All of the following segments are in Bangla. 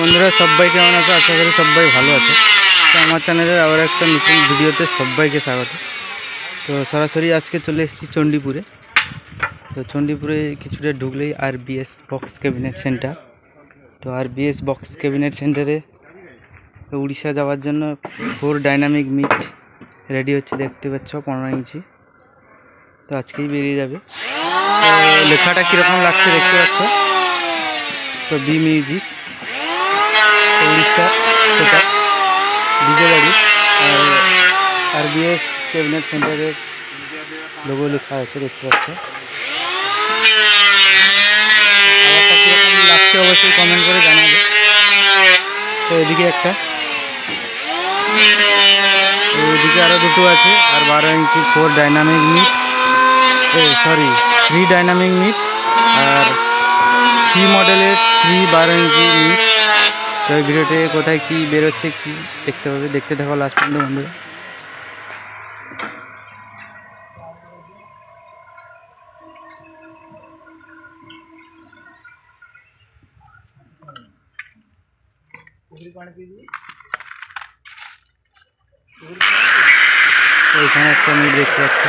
বন্ধুরা সবাই কেমন আছে? আশা করি সবাই ভালো আছে। তো আমার চ্যানেলের আবার একটা নতুন ভিডিওতে সবাইকে স্বাগত। তো সরাসরি আজকে চলে এসেছি চণ্ডীপুরে। তো চণ্ডীপুরে কিছুটা ঢুকলেই আরবিএস বক্স ক্যাবিনেট সেন্টার। তো আরবিএস বক্স ক্যাবিনেট সেন্টারে উড়িষ্যা যাওয়ার জন্য 4 ডাইনামিক মিট রেডি হচ্ছে, দেখতে পাচ্ছ 15 ইঞ্চি। তো আজকেই বেরিয়ে যাবে। তো লেখাটা কীরকম লাগছে দেখতে পাচ্ছ। তো বি মিউজিক উড়িষ্যা, সেটা ডিজে গাড়ি। আর আরবিএস ক্যাবিনেট সেন্টারের লোগো লেখা আছে, দেখতে পাচ্ছ। খাবারটা কীরকম লাগছে অবশ্যই কমেন্ট করে জানাবে। তো এদিকে একটা, এদিকে আরও দুটো আছে। আর 12 ইঞ্চি 4 ডাইনামিক মিট, 3 ডাইনামিক মিট। আর সি মডেলের 3 12 ইঞ্চি মিট। তো এই ভিডিওতে কোথায় কী বেরোচ্ছে কি দেখতে হবে, দেখতে থাকো লাস্ট পর্যন্ত বন্ধুরা। এখানে একটা মিট দেখতে পাচ্ছি।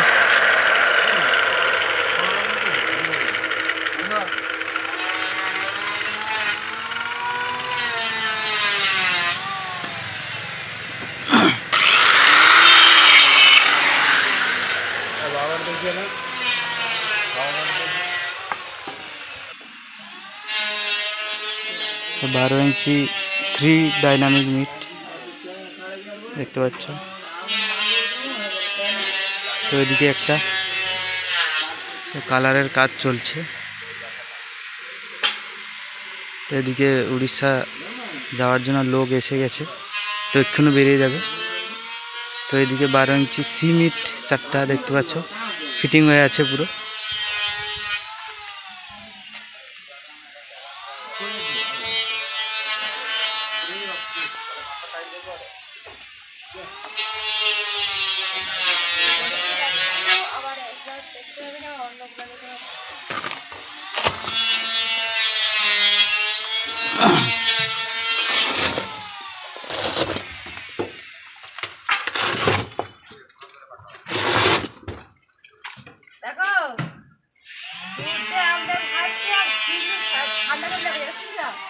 তো 12 ইঞ্চি 3 ডাইনামিক মিট দেখতে পাচ্ছ। তো এদিকে একটা কালারের কাজ চলছে। তো এদিকে উড়িষ্যা যাওয়ার জন্য লোক এসে গেছে, তো এক্ষুনি বেরিয়ে যাবে। তো এদিকে 12 ইঞ্চি সি মিট 4টা দেখতে পাচ্ছ, ফিটিং হয়ে আছে পুরো।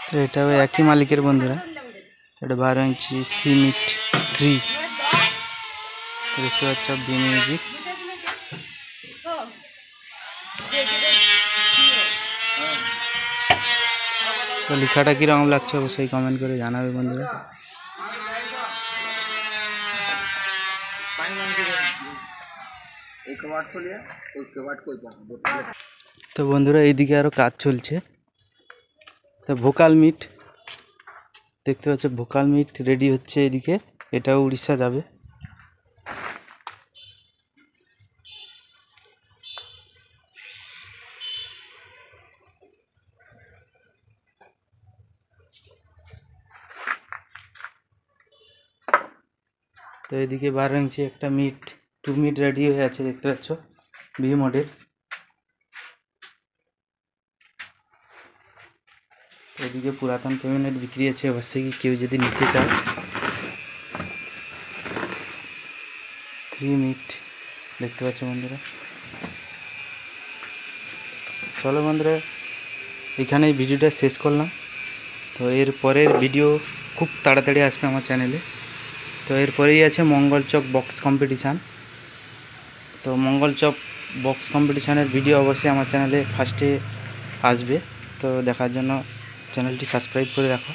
তো এটাও একই মালিকের বন্ধুরা। এটা 12 ইঞ্চি সি মিট 3 দেখতে পাচ্ছ, বি মিউজিক। তো লেখাটা কীরকম লাগছে অবশ্যই কমেন্ট করে জানাবে বন্ধুরা। তো বন্ধুরা এইদিকে আরও কাজ চলছে। তো ভোকাল মিট দেখতে পাচ্ছ, ভোকাল মিট রেডি হচ্ছে এদিকে। এটাও উড়িষ্যা যাবে। তো এদিকে 12 ইঞ্চি একটা মিট 2 মিট রেডি হয়ে আছে, দেখতে পাচ্ছ, বি মডেল। এদিকে পুরাতন ক্যাবিনেট বিক্রি আছে, অবশ্যই কি কেউ যদি নিতে চায়। 3 মিট দেখতে পাচ্ছ বন্ধুরা। চলো বন্ধুরা, এখানেই ভিডিওটা শেষ করলাম। তো এর পরের ভিডিও খুব তাড়াতাড়ি আসবে আমার চ্যানেলে। তো এরপরেই আছে মঙ্গলচক বক্স কম্পিটিশান। তো মঙ্গলচক বক্স কম্পিটিশানের ভিডিও অবশ্যই আমার চ্যানেলে ফার্স্টে আসবে। তো দেখার জন্য চ্যানেলটি সাবস্ক্রাইব করে রাখো।